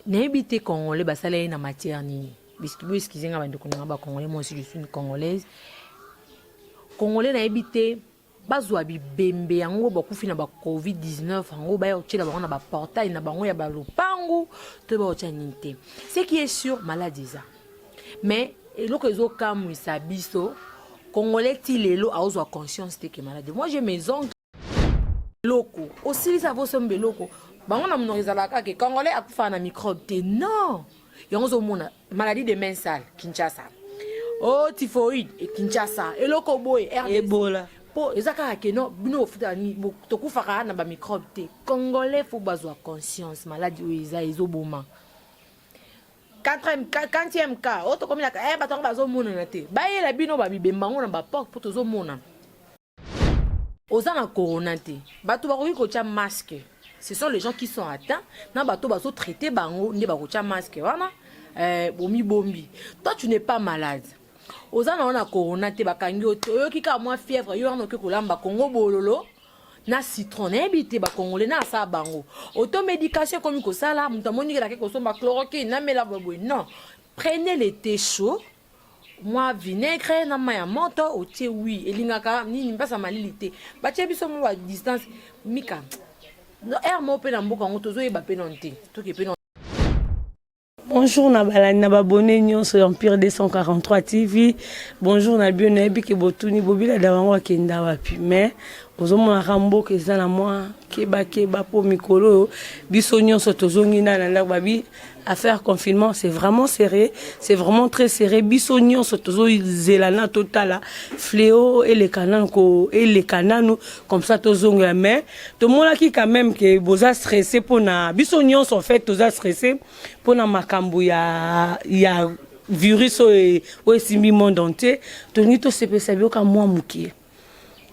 N'habité congolais, bah ça là na matière ni. Excusez moi ba congolais, moi aussi je suis une congolaise. Congolais n'habité bazwa bi bembe yango ba kufi na ba COVID-19 yango ba yo tshela ba na ba portail na bango ya ba lopango to ba otcha ninte. Ce qui est sûr maladie ça. Mais eloko ezo kamwisa biso congolais ti lelo a ozwa conscience que maladie. Moi j'ai mes oncles loko aussi ça vaut sombe loko. Bango na mnorizalaka ke congolais akufa na microbe te non. Yango mona maladie de main sale Kinshasa. Oh typhoïde et Kinshasa et loko boy Ebola. Po ezaka ke no bino futa ni tokufa na ba microbe te. Congolais faut bazwa conscience maladie oiza ezoboma. 40e cas auto comme la batonga bazo mona na te. Ba yela bino ba bibembango na ba porte pour tozo mona. Ozana corona te. Bato ba ko tia masque. Ce sont les gens qui sont atteints. Na bato bazo traiter bango ne ba ko tia masque wana. Bombi. Toi tu n'es pas malade. Ozana on a corona te bakangi oyo ki ka moi fièvre yo on ke kolamba Congo bololo na citron ebité ba congolais na sa bango. Automédication comme ko sala mutamoni ke la ke ko somba chloroquine na mela bobo non. Prenez le thé chaud. Moi vinaigre na maya moto o tie oui elingaka nini mpasa malilité. Ba tie biso mo à distance mika. No air mo pe na mboka ngoto zo yeba pe nonté. To ke pe non. Bonjour Nabalani Nababone Nyon sur Empire 243 TV. Bonjour Nabio Nabi ke botuni bobila dawango kenda wapi. Mais ozomona rambo ke zana moi keba po mikolo biso nyonso tozongi na ndako babi affaire confinement c'est vraiment serré, c'est vraiment très serré. Biso nyonso tozo zelana totala fléau et les canaux comme ça tozonga mais to mona ki quand même que boza stressé pour na biso nyonso en fait toza stressé pour na makambo ya virus o simbi monde entier toni to sepesa bioka moi mukie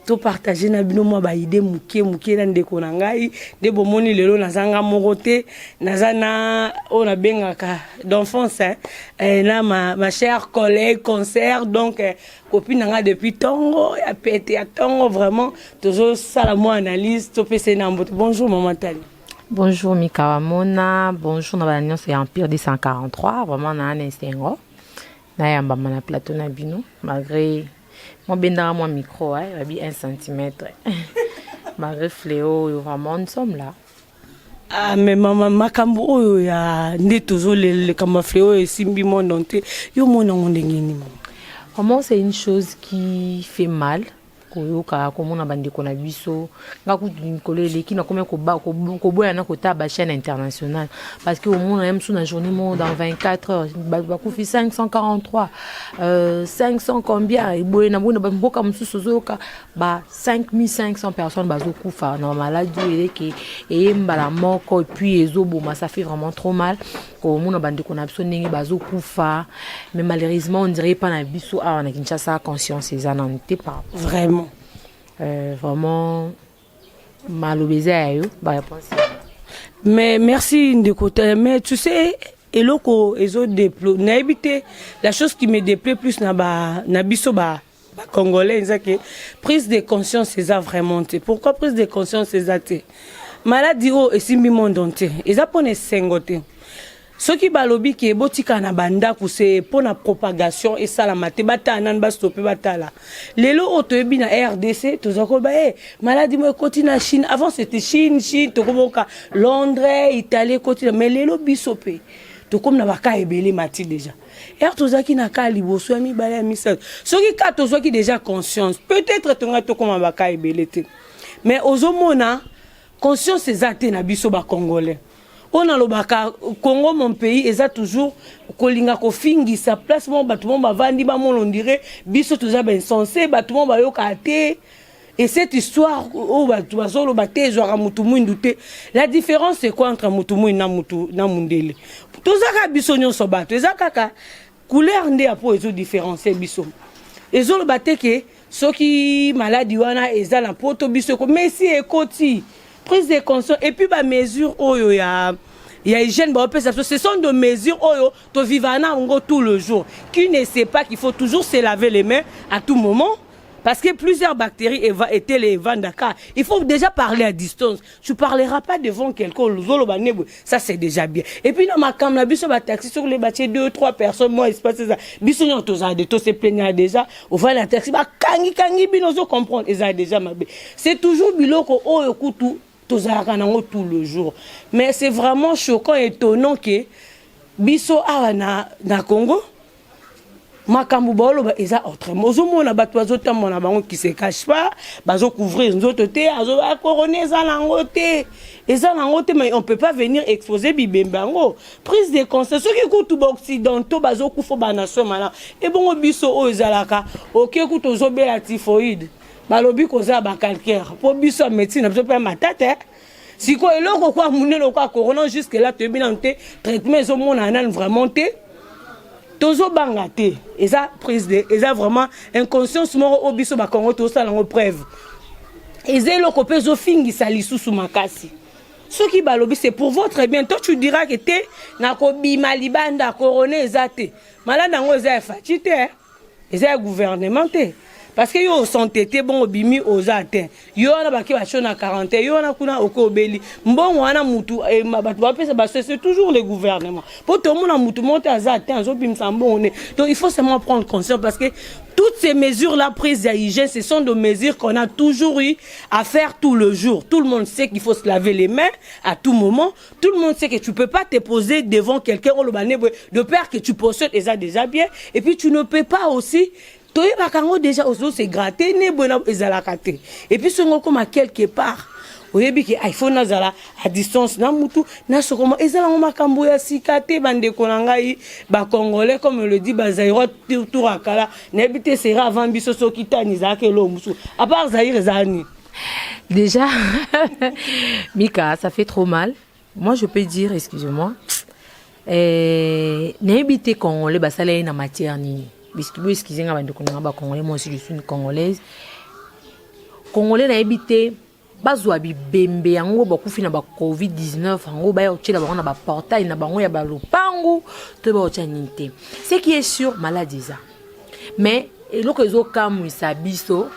to partager na bino mo ba idée mukie na ndeko na ngai de bomoni lelo nazanga morote nazana on a bengaka d'enfance na ma chère collègue concert donc copine nga depuis tongo ya pété ya tongo vraiment toujours sala mo analyse to pese na mbote. Bonjour maman Tali. Bonjour Mika Mona, bonjour na ba c'est Empire 243 vraiment na instingo na yamba na plateau na bino malgré moi benda mon micro hein, 1 cm. Malgré fléau vraiment nous sommes là. Ah mais maman makambo oyo ya ndetozo le kama fléau et simbi monde entier yo mona ngondengini maman. Vraiment c'est une chose qui fait mal. Koyoka komona bandeko na biso ngaku kolele ki na komé ko boya na kota ba chaîne internationale parce que au monde même sous la journée monde dans 24 heures ba kufi 543 500 combien et boya na bona mboka msusu zoka ba 5500 personnes bazo kufa na maladie qui et mbala moko et puis ezoboma ça fait vraiment trop mal ko mona bandeko na biso ndenge bazo kufa mais malheureusement on dirait pas na biso a na Kinshasa conscience ezana on n'était pas vraiment vraiment mal obésé. Mais merci de côté. Mais tu sais, eloko ezo déplo. N'habité la chose qui me déplaît plus na biso ba congolais, c'est que prise de conscience c'est ça vraiment. Pourquoi prise de conscience c'est ça? Maladie o esimbi monde entier. Eza pone sengote. Ce qui balobi qui est botika na banda c'est pour la propagation et ça la mate bata nan ba stopper batala lelo otoyebi na RDC tozako ba maladie mo koti na Chine avant c'était Chine to komoka Londres Italie koti mais lelo bisope to comme na baka ebele mati déjà tozaki na ka liboso ya mibale ya misal soki ka tozaki déjà conscience peut-être tonga to comme baka ebele te mais ozomona conscience ezate na biso ba congolais. On a le baka Congo mon pays eza toujours kolinga ko fingi sa place mon batumo ba vandi ba mon on dirait biso toza ben sensé batumo ba yoka te et cette histoire o batu bazolo baté joara mutu mwindu te la différence c'est quoi entre mutu mwindu na mundele toza ka biso nyonso bato eza kaka couleur nde apo ezo différencier biso ezolo baté ke soki maladie wana eza na poto biso ko mais si ekoti prise de conscience et puis ba mesure oyo ya hygiène ba ce sont de mesures oyo to vivana ngo tout le jour qui ne sait pas qu'il faut toujours se laver les mains à tout moment Parce que plusieurs bactéries étaient les Vandaka. Il faut déjà parler à distance. Tu ne parleras pas devant quelqu'un. Ça, c'est déjà bien. Et puis, dans ma caméra, il y a taxi sur les bâtiments, 2 ou 3 personnes. Moi, il se passe ça. Il y a tous se plaignent déjà. On va la taxi. Kangi, binozo comprendre. Déjà, c'est toujours biloko, tout le jour. Mais c'est vraiment choquant et étonnant que biso na Congo. Makambu bolo ba eza autrement ozomona bato bazotamona bango qui se cache pas bazo couvrir nzoto te azo couronner eza nango te mais on peut pas venir exposer bibembango prise de conscience soki kutu ba occidentaux bazo kufa ba nation mala et bongo biso o ezalaka oke kutu ozobela typhoïde balobi koza ba calcaire po biso médecine biso pe matata siko eloko kwa munelo kwa corona jusque là te binante traitement ezomona nan vraiment te tozo bangate eza prise de eza vraiment inconscience moko obiso ba Congo to sala ngo preuve eza loko pezo fingisa lisusu makasi soki balobi c'est pour votre bien toi tu diras que te na ko bima libanda corona eza te malade ngo eza fatité eza gouvernement te parce que yo santé te bon bimi aux atteints yo na baki ba chona 40 yo na kuna okobeli mbongo wana mutu bato ba pesa ba c'est toujours le gouvernement pour tout le monde mutu monte à atteint zo bimsa mbongo donc il faut seulement prendre conscience parce que toutes ces mesures là prises à hygiène ce sont des mesures qu'on a toujours eu à faire tout le jour. Tout le monde sait qu'il faut se laver les mains à tout moment. Tout le monde sait que tu peux pas te poser devant quelqu'un de peur que tu possèdes déjà bien et puis tu ne peux pas aussi déjà se gratter et puis ce comme à quelque part il faut nazala à distance na mutu na sokoma ezala makambo ya sikate bande konangai ba congolais comme le dit bazairo tour akala na habité sera avant biso sokitani zake lo musu à part Zaire zani déjà Mika ça fait trop mal moi je peux dire excusez-moi na habité congolais basala na matière ni excusez moi aussi je suis une congolaise congolais na habité bazwa bibembe yango bakufi na ba covid-19 yango ba yotela bango na ba portail na bango ya ba lupangu to ba otyanite ce qui est sûr maladie ça mais eloko ezokamwisa biso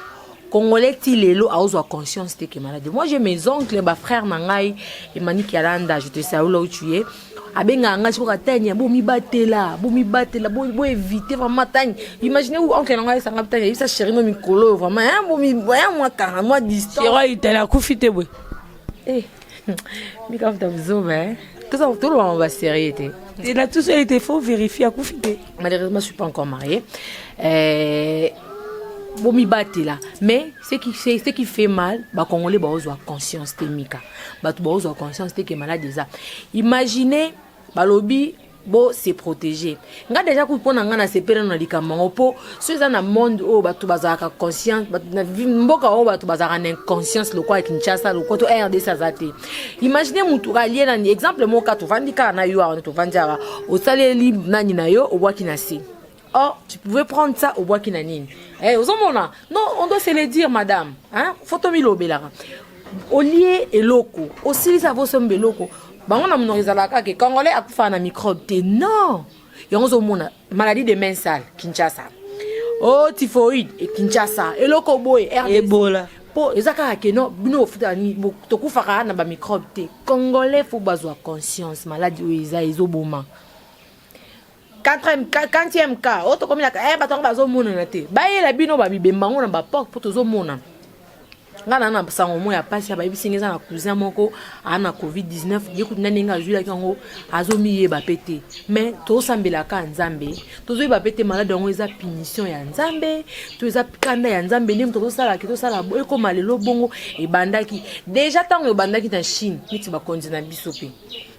congolais ti lelo aozwa conscience te que maladie moi j'ai mes oncles ba frères na ngai Emani Kialanda je te salue là où tu es abenga nga chiko katanya bo mi batela bo éviter vraiment tanya imaginez où oncle nga sanga tanya ça chéri no mikolo vraiment hein bo mi voya moi 40 mois distance sera itala kufite bwe mi quand tu besoin hein tout le monde va sérieux et là tout ça était faux vérifier à kufite malheureusement je suis pas encore mariée bon mi batela mais ce qui fait mal ba congolais ba ozo conscience te Mika ba to ba ozo conscience te que malade déjà imaginez balobi bo se protéger nga déjà ku pona nga na sepela na likambo po so za na monde o ba to bazaka conscience ba na mboka o ba to bazaka na conscience lo kwa Kinshasa lo ko to RD sazate imaginez mutu alié na exemple mo ka to vandika na yo on to vandjara o saleli nani na yo o bwaki na si. Oh, tu pouvais prendre ça au bois kinanine. Eh, aux hommes non, on doit se le dire, madame. Hein? Photomilo belara. Au lieu et loco. Aussi, ça vaut son beloco. Bah, on a mon orizalaka que Congolais a fait un microbe. Non. Et on a maladie de mains sales, Kinshasa. Oh, typhoïde et Kinshasa. Et loco boy, Ebola. Po, ezaka ke no, bino futani, toku faka na ba microbe te. Congolais faut bazwa conscience, maladie ou ezoboma. 40e cas auto comme la batonga bazomona na te baye la bino babibembango na ba porte pour tozomona ngana na sango mo ya pasi ba ibisingeza na cousin moko ana covid-19 yekuti nani nga jula kango azomiye ba pété mais to sambela ka nzambe tozo ba pété malade ngo eza punition ya nzambe to eza kanda ya nzambe ndem to sala ki to sala boy ko malelo bongo e bandaki déjà tango bandaki na Chine niti ba konzi na bisope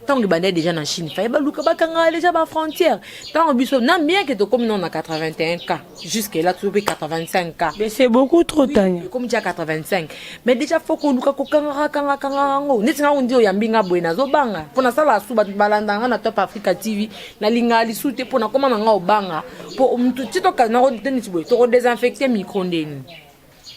tant que bandé déjà en Chine fa ba luka ba kanga déjà ba frontière tant biso na bien que to comme non na 81 cas jusque là tu peux 85 cas mais c'est beaucoup trop tanya comme déjà 85 mais déjà faut qu'on luka ko kanga ngo neti nga undi oyambinga bwena zo banga pona sala suba balanda na Top Africa TV na linga li sute pona koma nga obanga po mtu tito kana ko tenisi boy to désinfecter micro ndeni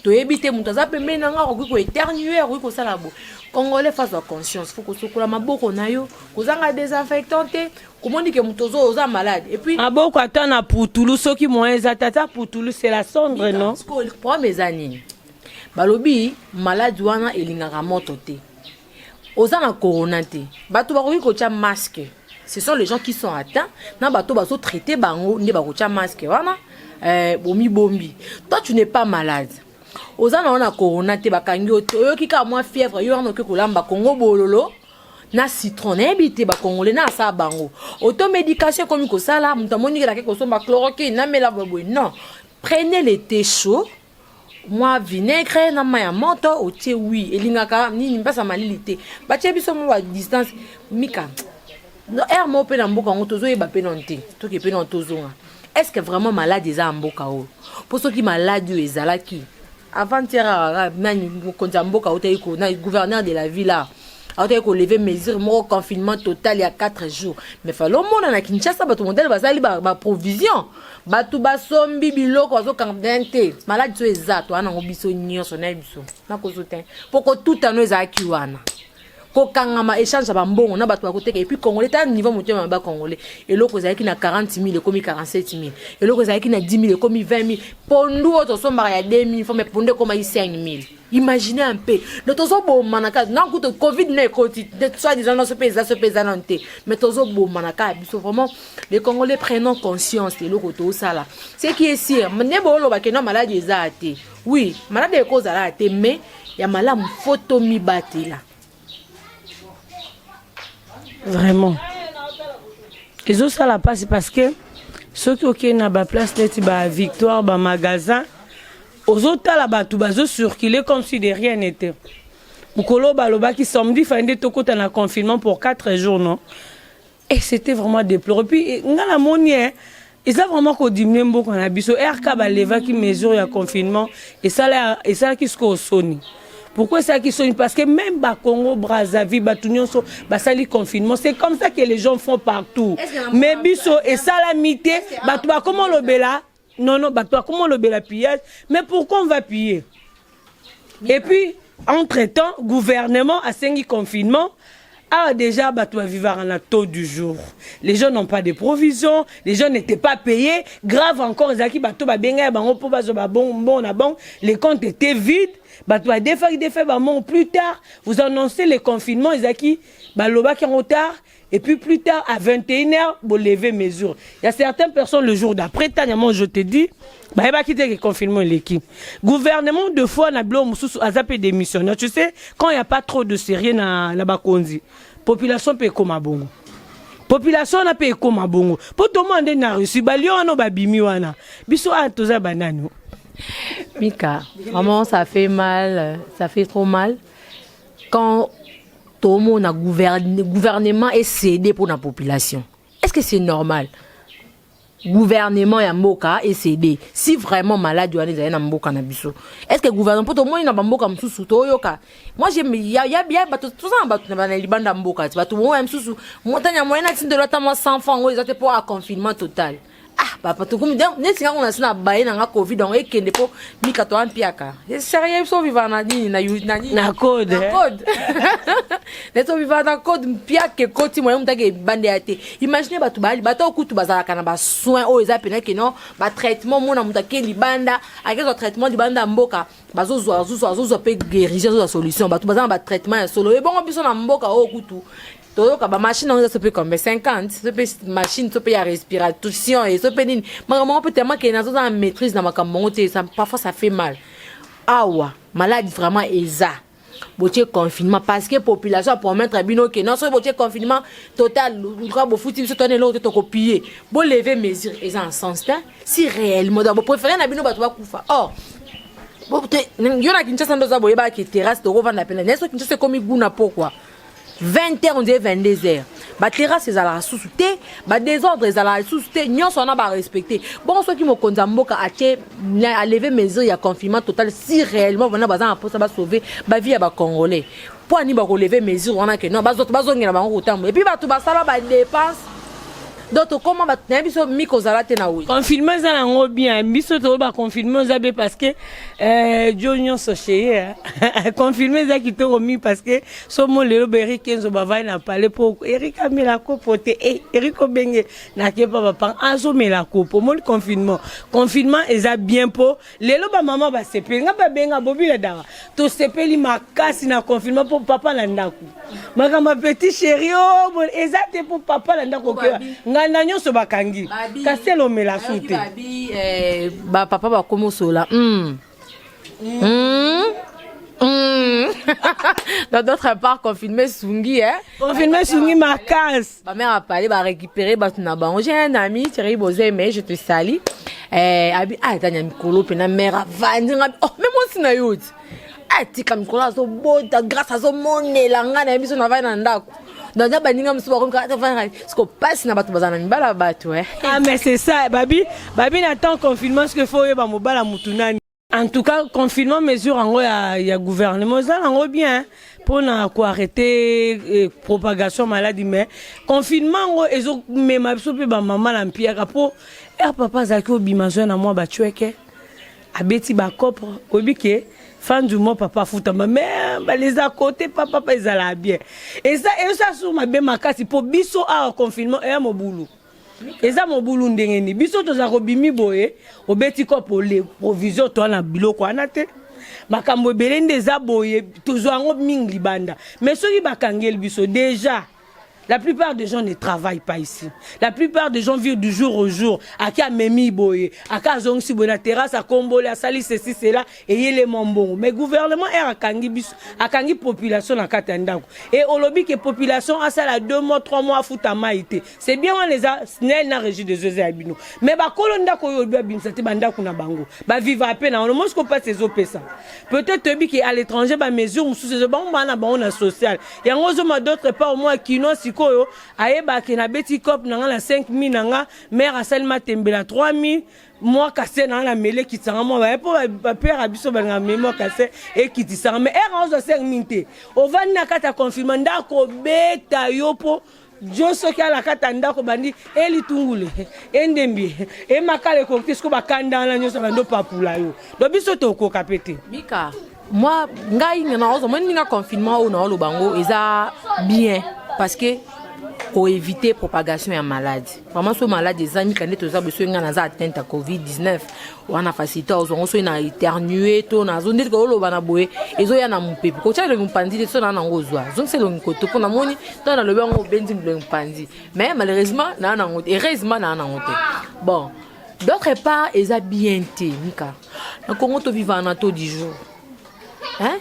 toyebite moto aza pembeni na nga okoki koéternuer okoki kosala bo congolais face à conscience faut kosokola maboko na yo kozanga désinfectant te komoni ke moto oza malade et puis maboko ata na putulu soki moyen eza tata putulu c'est la cendre non problème eza nini balobi malade wana elingaka moto te oza na corona te bato bakoki kotia masque ce sont les gens qui sont atteints na bato bazo traiter bango nde bakotia masque wana bombi toi tu n'es pas malade oza na corona te bakangi oyoki ka mwa fièvre yo wana oke kolamba kongo bololo na citron na ebite ba congolais na sa bango automédication comme kosala muta moni la ke kosomba chloroquine na mela boy non prenez le thé chaud moi vinaigre na maya moto otie oui elingaka nini mpasa malili te batie biso mo ba distance mika no air mo pe na mboka ngo tozo yeba pe non te to ke pe non tozonga est-ce que vraiment malade eza mboka o pour ceux qui malade ezalaki avant-hier nani konza mboka otayi ko na gouverneur de la ville là otayi ko lever mesure mo confinement total il y a 4 jours mais falo mona na Kinshasa bato modèle bazali ba provision batu basombi biloko bazo kandente malade so ezato ana ngobiso nyonso na biso na kozote poko tout ano ezaki wana kokangama échange ba mbongo na bato bakoteka et puis congolais ta niveau motema ba congolais eloko ezaki na 40 000 ekomi 47 000 eloko ezaki na 10 000 ekomi 20 000 pondu oto somba ya 2 000 faut me ponde koma 5 000 imaginez un peu le tozo bo manaka na kuto covid na ekoti de soit disant non ce pesa non te mais tozo bo manaka biso vraiment les congolais prennent conscience de eloko to sala c'est qui est sûr ne bolo ba ke no maladie ezate oui maladie e cause la te mais ya malamu photo mi batela. Vraiment. Et ça la passe parce que ceux qui ont na place net ba victoire ba magasin aux autres là ba tout bazo circuler comme si de rien n'était. Mukolo baloba qui samedi fande to kota na confinement pour 4 jours non. Et c'était vraiment déplorable. Puis ngala monier ils ont vraiment ko diminuer mboko na biso RK ba leva qui mesure ya confinement et ça qui se ko soni. Pourquoi ça qui sont parce que même ba Congo Brazzaville batunionso basali confinement c'est comme ça que les gens font partout mais biso et salamité batu ba comment le bela non batu comment le bela pillage mais pourquoi on va piller et puis entre-temps gouvernement a sengi confinement déjà batu va vivre en la taux du jour les gens n'ont pas de provisions les gens n'étaient pas payés grave encore zaki batu ba benga bango po bazo ba bon na bon les comptes étaient vides. Plus tard, vous annoncez le confinement, Isaki, Baloba qui est en retard, et puis plus tard, à 21h, vous levez mesures. Il y a certaines personnes, le jour d'après, je te dis, il va quitter le confinement et l'équipe. Gouvernement, deux fois, on a zappé des missions. Tu sais, quand il n'y a pas trop de sérieux dans la Bakonzi, population peut comme à bongo. Population n'a pas comme à bongo. Pour tout le monde, on a reçu, on a bimi wana. Biso a toza banano. Mika, vraiment ça fait mal, ça fait trop mal quand tout le monde a gouvernement est cédé pour la population. Est-ce que c'est normal? Gouvernement ya mboka est cédé. Si vraiment malade on est na mboka na biso. Est-ce que gouvernement pour tout le monde na mboka msusu to yoka? Moi j'aime ya bato tout ça bato na libanda mboka. Bato mo msusu montagne moyenne atinde lota moi 100 francs ils étaient pour un confinement total. Ah, papa, tout comme n'est-ce qu'on a ça baillé dans la Covid, on est qu'il ne peut mika to ampiaka. C'est sérieux, ils sont vivants na code. Ils sont vivants na code mpiaka koti moyen mutake bande ate. Imaginez batu bali bato kutu bazala kana ba soin o ezapena ke non, ba traitement mona mutake libanda, avec le traitement libanda mboka, bazo zo pe guérir zo solution, batu bazala ba traitement ya solo. Et bon biso na mboka o kutu. Todo ka ba machine on ça peut comme 50 ça peut machine ça peut ya respiration et ça peut nini maman peut tellement que nazo en maîtrise na makambo ça parfois ça fait mal awa maladie vraiment eza botier confinement parce que population pour mettre bino que non so botier confinement total ultra bo fouti so tonner l'autre to copier bo lever mesure eza en sens là si réellement bo préférer na bino bato ba kufa or bo te yona Kinshasa ndo za boyeba ki terrasse to revendre la peine neso Kinshasa comme iguna pourquoi 20h on dit 22h ba terrasse ezala sous-souté ba désordre ezala sous-souté nyonso on a ba respecter bon ceux qui mo konza mboka a lever mesure ya confinement total si réellement on a besoin pour ça ba sauver ba vie ya ba congolais pour ani ba relever mesure on a que non ba zongela ba ngotambo et puis ba tout ba sala ba dépense donc comment va na biso miko zalate na oui confinement ça nango bien biso to ba confinement ça parce que Junior Socheye confinement ça qui te remis parce que somo lelo beri kenzo ba va na parler pour Eric amela ko pote Eric obenge na ke papa azo mela ko pour mon confinement eza bien pour lelo ba maman ba sepeli nga ba benga bobile dawa to sepeli makasi na confinement pour papa na ndaku maka ma petit chéri oh bon exact pour papa na ndaku nga na nyonso bakangi kaselo mela sute ba papa ba komo sola d'autre part confinement sungi confinement sungi makasi ma mère a parlé ba récupérer ba tuna bango j'ai un ami Thierry Bozé mais je te salue abi tanya mikolo pe na mère avandi oh mais moi sina yoti tika mikolo zo bota grâce à zo monela nga na biso na vai na ndako donc ya baninga musuba ko ka tafanga siko passe na bato bazana mibala bato ah mais c'est ça babi n'attend confinement ce que faut yeba mobala mutunani en tout cas confinement mesure en ya gouvernement ça en bien pour na ko arrêter propagation maladie mais confinement ezo mema biso pe ba maman la mpiaka pour papa zaki obimazwe na moi ba tueke abeti ba kopre obike fin du mois papa futa mais les à côté papa ils allaient bien et ça sur ma be makasi pour biso a confinement et mon boulot et ça mon boulot ndengeni biso to za robimi boye obeti ko pour les provisions to na biloko anate makambo belende za boye to zo ngo mingi banda mais soki bakangeli biso déjà. La plupart des gens ne travaillent pas ici. La plupart des gens vivent du jour au jour. Aka memi boye, aka zongsi boye na terrasse, à Kombole, à Sali, ceci, cela, et yé les mambons. Mais le gouvernement est akangi population na katandako. Et au lobby que population a ça la 2 mois, 3 mois à foutre à maïté. C'est bien on les a, snel na régie des oeufs abino. Mais ba kolonda ko yobi abino, c'était bandako na bango. Ba vivre à peine, on ne mange pas ces opesa. Peut-être que à l'étranger, ba mesure, ou sous ces banques, on a social. Et en gros, d'autre part, au moins, qui n'ont koyo ayeba ke na beti cop nanga na 5000 nanga mère asalma tembela 3000 moi cassé na la mêlée qui tsanga moi ba père abiso ba nga mémoire cassé et qui tsanga mais er 5000 te o vani na kata confirmer ndako beta yopo Joso ki ala kata ndako bandi eli tungule endembi e makale ko tisko ba kanda na nyoso bando papula yo do biso to ko kapete Mika moi ngai na ozo moni nga confinement o na lo bango eza bien parce que pour éviter propagation ya maladie vraiment so maladie des amis quand to za beso nga na za atteinte à COVID-19 wana facilité ozo so na éternuer to na zone ko lo bana boye ezo ya na mupepe ko tshalo mpandi so na ngozwa zone se lo nkoto pona moni to na lo bango bendi lo mpandi mais malheureusement na na ngote heureusement na na ngote bon d'autre part eza bien té Mika na Congo to vivre en auto du jour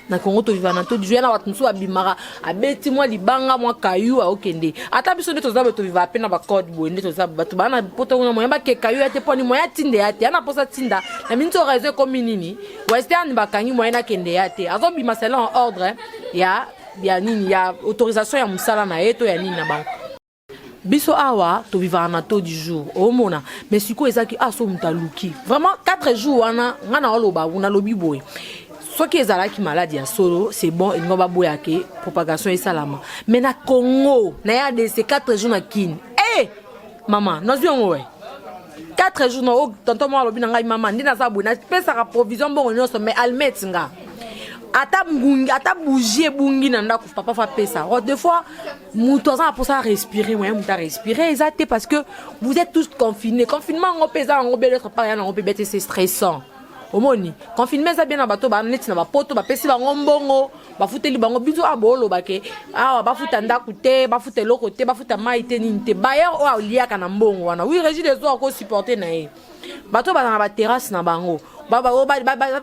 na Congo to vivre na to du jour na watu musu abimara abeti moi libanga moi kayu a okende ata biso ndeto za to vivre apena ba code bo ndeto za batu bana poto na moyamba ke kayu ate poni moya tinde ate ana posa tinda na minto raison comme nini western bakangi moya na kende ate azo bima sala en ordre ya nini ya autorisation ya musala na eto ya nini na banko biso awa to vivre na to du jour o mona mais siko ezaki aso mutaluki vraiment 4 jours wana ngana oloba una lobi boy ce qui est qui maladie à solo c'est bon il ne va pas que propagation et salama mais na Congo na ya de ces 4 jours na kin maman nous y 4 jours no tonton moi lobi na ngai maman ndina za bona pesa ka provision bon nyonso mais almet nga ata bouger bungi na ndako papa fa pesa des fois muto za pour ça respirer moyen muta respirer exact parce que vous êtes tous confinés confinement on pesa on be l'autre part on peut bête c'est stressant omoni confinement ça bien na bato ba neti na ba poto ba pesi ba ngombongo ba futeli bango bizo abolo bake awa ba futa ndaku te ba futa loko te ba futa mai te ninte bayer o aliaka na mbongo wana oui régie des eaux ko supporter na e bato ba na ba terrasse na bango ba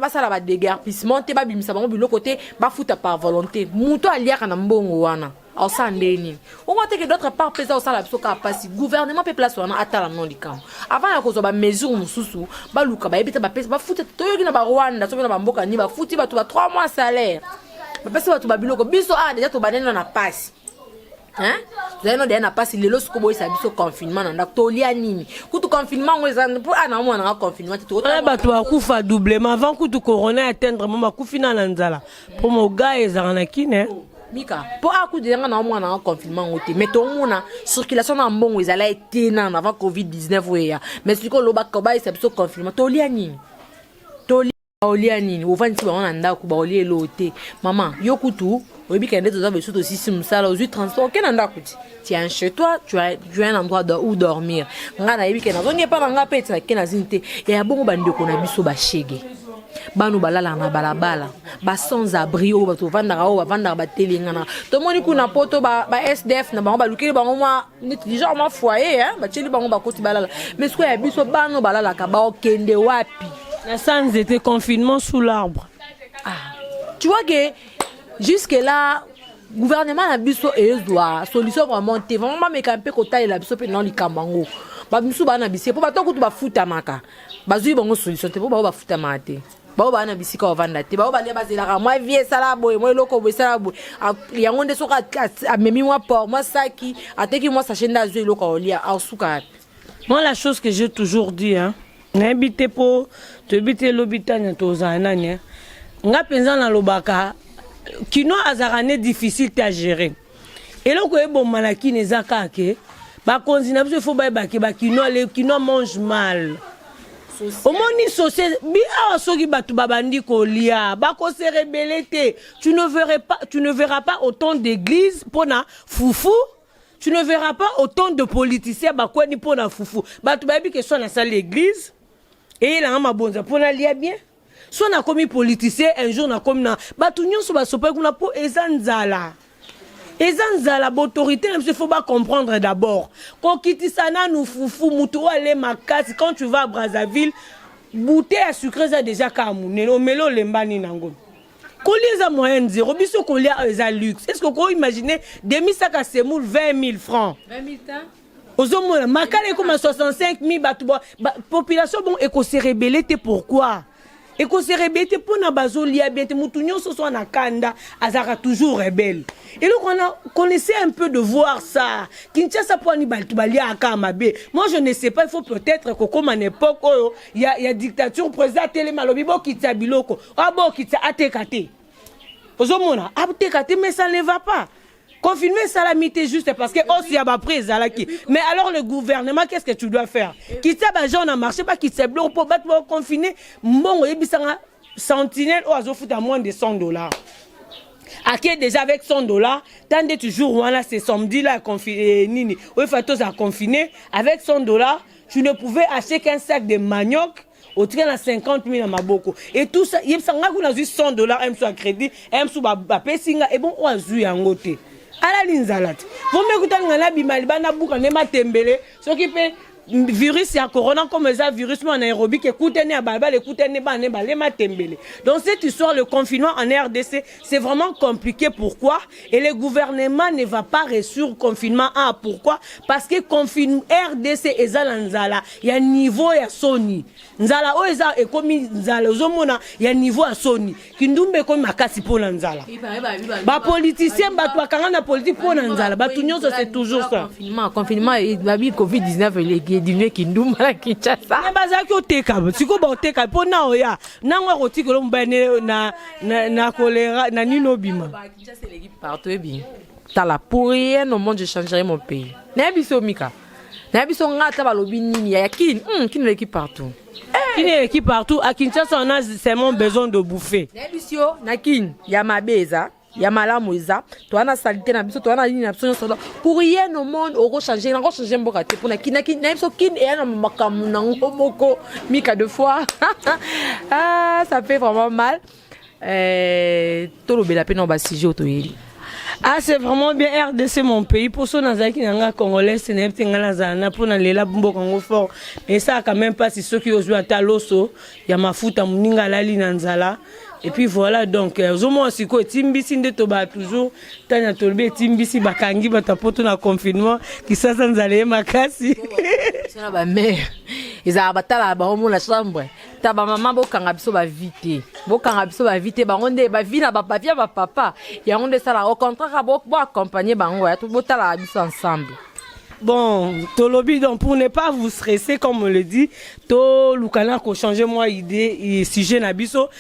sala ba déguerpissement te ba bimisa bango biloko te ba futa par volonté muto aliaka na mbongo wana au sandeni on voit que d'autre part pesa au sala bisoka pasi gouvernement pe place wana atala non likam avant ya ko zo ba mesure mususu ba luka ba ebita ba pesa ba futa to yoki na ba Rwanda so na ba mboka ni ba futi ba to ba 3 mois salaire ba pesa ba to ba biloko biso déjà to ba nena na pasi zeno de na pasi lelo siko boy sa biso confinement na ndako to lia nini kutu confinement ngweza pour ana mwana na confinement to ba to akufa doublement avant kutu corona atteindre mama kufina na nzala pour mo gars ezana kine Mika, pour accouder dans un confinement, mais tout le monde circulation en bon, ils allaient être avant Covid-19. Mais si on a c'est ce confinement, Toliani. Toliani, au 26 ans, on a Kubaoli loté. Maman, Yokutu, au week-end, tu as besoin aussi si ça, aux transport, aucun endroit. Tiens, chez toi, tu as un endroit où dormir. On a un week-end, on n'y a pas dans la paix, tu as qu'un azinte. Et à bon bande qu'on a vu sur Bachege. Banu balala na balabala ba sans abri o ba to vanda o ba vanda ba telingana to moni kuna poto ba SDF na ba lukeli ba ngoma nit déjà ma foyer hein ba tsheli ba ngoma koti balala mais ce que ya biso banu balala ka ba okende wapi na sans était confinement sous l'arbre. Tu vois que jusque là gouvernement na biso ezwa solution vraiment te vraiment me camper ko taille la biso pe non likambango ba biso ba na biso po ba to kutu ba futa maka bazui bango solution te po ba futa mate bao bana bisika ovanda te bao bale bazela moi vie sala boy moi loko boy sala boy yango nde soka amemi moi por moi saki ateki moi sachet ndazo loko olia asuka. Moi la chose que j'ai toujours dit hein n'habite po te bité l'hôpital to zananya nga penza na lobaka kino azarane difficile à gérer et loko e bon malaki nezaka ke ba konzina biso faut ba ba kino le kino mange mal. Au moni société bi asoki batu babandi ko lia ba ko se rebeller te tu ne verras pas autant d'églises pona foufou, tu ne verras pas autant de politiciens ba ko ni pona foufou batu babi que soit na salle l'église et il a ma bonza pona lia bien soit na komi politicien un jour na komi na batu nyonso ba sopa kuna po ezanzala. Et la autorité, il faut pas comprendre d'abord. Quand Kitisana nous foufou, moutou ale makasi, quand tu vas à Brazzaville, bouteille à sucre, ça déjà kamouné, au mélo lembani nango. Colis à moyenne zéro, biso colis à luxe. Est-ce que vous imaginez, demi sac à semoule, 20 000 francs? 20 000 temps? Aux hommes, makale comme à 65 000, population, bon, et qu'on s'est rebellé, pourquoi? Et qu'on s'est rebellé pour na bazolia bien te mutunyo ce soit na kanda azara toujours rebelle. Et donc on a connaissait un peu de voir ça. Kinshasa pour ni baltubalia akamabe. Moi je ne sais pas, il faut peut-être que comme en époque il y a dictature président télé malobi bo kitsa biloko. Ah bo kitsa atekate. Ozomona atekate mais ça ne va pas. Confirmer salamité juste parce que aussi y a pas prise à la qui. Mais alors le gouvernement qu'est-ce que tu dois faire? Quitter ba gens na marché pas quitter bloc pour battre pour confiner. Bon et bisanga sentinelle ou azo fout à moins de $100. À qui déjà avec $100, tant de toujours voilà c'est samedi là confiné nini. Oui fatos à confiner avec $100, tu ne pouvais acheter qu'un sac de manioc. Au train à 50 000 à Maboko. Et tout ça, il y a $100, un sous à crédit, un sous à Pessinga, et bon, on a vu un côté. À la linzalat. Vous m'écoutez, on a bimali, bana bouka, nema tembele, ce qui fait virus, il y a corona comme ça, virus en aérobie, écoutez, ne balbal, écoutez, ne balbal, nema tembele. Donc cette histoire, le confinement en RDC, c'est vraiment compliqué. Pourquoi? Et le gouvernement ne va pas réussir le confinement. Ah, pourquoi? Parce que confinement RDC et Zalanzala, il y a un niveau à Sony. Nzala o eza e komi nzala ozomona ya niveau à Sony kindumbe komi makasi po na nzala ba politicien ba to kanga na politique po na nzala ba tunyoso c'est toujours ça confinement et babi Covid-19 les diminuer kindumba la Kinshasa mais bazaki oteka siko ba oteka po na oya nango rotiko lo mbane na choléra na nino bima ba Kinshasa l'équipe partout bien tala pour rien au monde je changerai mon pays na biso mika na biso ngata ba lobi nini ya kin l'équipe partout. Qui est qui partout à Kinshasa on a seulement besoin de bouffer. Nebisio nakin ya mabeza ya malamuza to ana salité na biso to ana nini na biso solo pour rien au monde on changer mboka te pour nakin na biso kin et na makamu na ngomoko mika deux fois. Ah ça fait vraiment mal. To lo bela pena ba sujet otoyeli. Ah, c'est vraiment bien RDC mon pays. Pour ça, Nazaki Nanga Congolais, c'est n'importe pour les labumbo Congo fort. Mais ça, quand même pas, si ceux qui ont joué à Taloso, il y a ma foot à Mouninga Lali Nanzala. Et puis voilà, donc, Zomo Asiko, Timbisi de Toba toujours, Tanya Tolbe, Timbisi, Bakangi, Batapoto, na confinement, qui s'assanzale, Makasi. C'est la mère. Ils ont abattu la chambre. Ta maman bokanga biso ba vite. Bokanga biso ba vite ba onde ba vina ba papa ba papa. Ya onde ça la au contraire bo accompagner bango ya tout botala biso ensemble. Bon, Tolobi, donc pour ne pas vous stresser, comme on le dit, to lukana ko changer moi idée et sujet na biso.